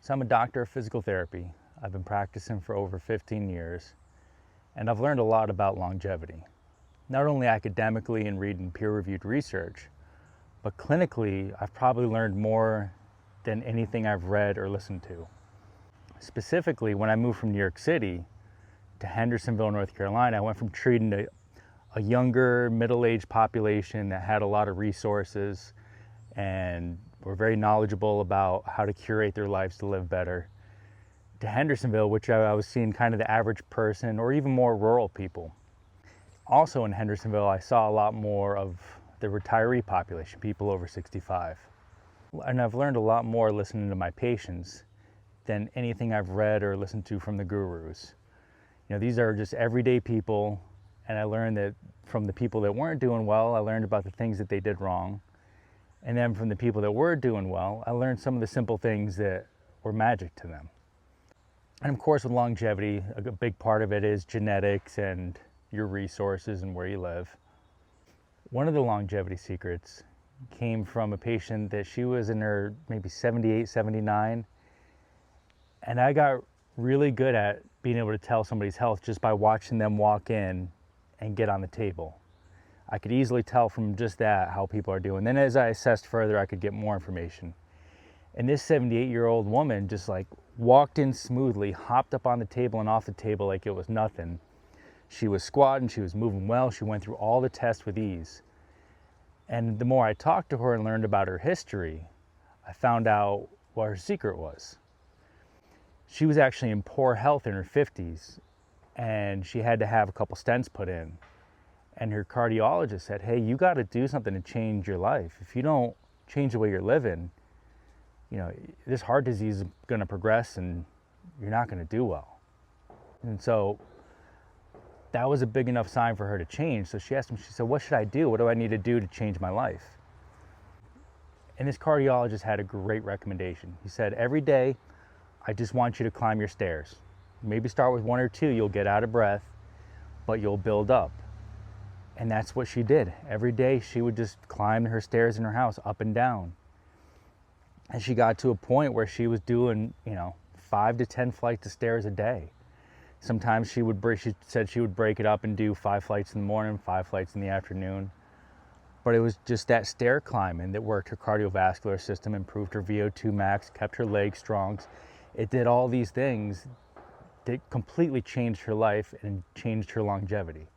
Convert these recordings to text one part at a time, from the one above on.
So I'm a doctor of physical therapy. I've been practicing for over 15 years, and I've learned a lot about longevity. Not only academically and reading peer-reviewed research, but clinically, I've probably learned more than anything I've read or listened to. Specifically, when I moved from New York City to Hendersonville, North Carolina, I went from treating a younger, middle-aged population that had a lot of resources and were very knowledgeable about how to curate their lives to live better, to Hendersonville, which I was seeing kind of the average person or even more rural people. Also in Hendersonville, I saw a lot more of the retiree population, people over 65. And I've learned a lot more listening to my patients than anything I've read or listened to from the gurus. You know, these are just everyday people, and I learned that from the people that weren't doing well, I learned about the things that they did wrong. And then from the people that were doing well, I learned some of the simple things that were magic to them. And of course, with longevity, a big part of it is genetics and your resources and where you live. One of the longevity secrets came from a patient that she was in her maybe 78, 79. And I got really good at being able to tell somebody's health just by watching them walk in and get on the table. I could easily tell from just that how people are doing. Then as I assessed further, I could get more information. And this 78-year-old woman just like walked in smoothly, hopped up on the table and off the table like it was nothing. She was squatting, she was moving well, she went through all the tests with ease. And the more I talked to her and learned about her history, I found out what her secret was. She was actually in poor health in her 50s, and she had to have a couple stents put in. And her cardiologist said, hey, you got to do something to change your life. If you don't change the way you're living, you know, this heart disease is going to progress and you're not going to do well. And so that was a big enough sign for her to change. So she asked him, she said, what should I do? What do I need to do to change my life? And this cardiologist had a great recommendation. He said, every day, I just want you to climb your stairs. Maybe start with 1 or 2, you'll get out of breath, but you'll build up. And that's what she did. Every day she would just climb her stairs in her house up and down. And she got to a point where she was doing, 5 to 10 flights of stairs a day. Sometimes she said she would break it up and do 5 flights in the morning, 5 flights in the afternoon. But it was just that stair climbing that worked her cardiovascular system, improved her VO2 max, kept her legs strong. It did all these things that completely changed her life and changed her longevity.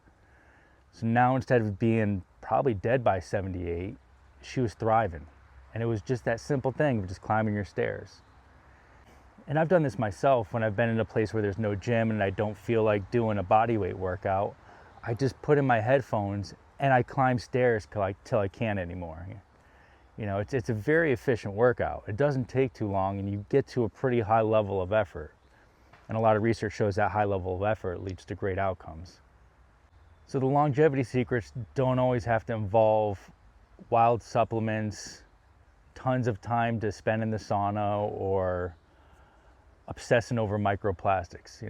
So now instead of being probably dead by 78, she was thriving. And it was just that simple thing of just climbing your stairs. And I've done this myself when I've been in a place where there's no gym and I don't feel like doing a bodyweight workout. I just put in my headphones and I climb stairs till I can't anymore. It's a very efficient workout. It doesn't take too long and you get to a pretty high level of effort. And a lot of research shows that high level of effort leads to great outcomes. So the longevity secrets don't always have to involve wild supplements, tons of time to spend in the sauna, or obsessing over microplastics.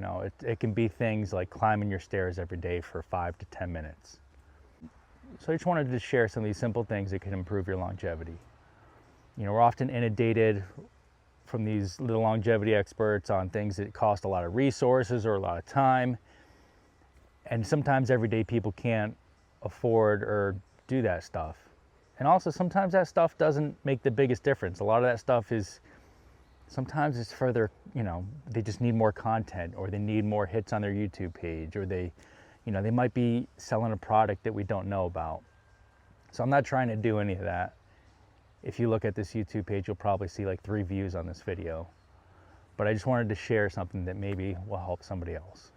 It can be things like climbing your stairs every day for 5 to 10 minutes. So I just wanted to share some of these simple things that can improve your longevity. We're often inundated from these little longevity experts on things that cost a lot of resources or a lot of time. And sometimes everyday people can't afford or do that stuff. And also sometimes that stuff doesn't make the biggest difference. A lot of that stuff is, sometimes it's further, they just need more content, or they need more hits on their YouTube page, or they might be selling a product that we don't know about. So I'm not trying to do any of that. If you look at this YouTube page, you'll probably see like 3 views on this video. But I just wanted to share something that maybe will help somebody else.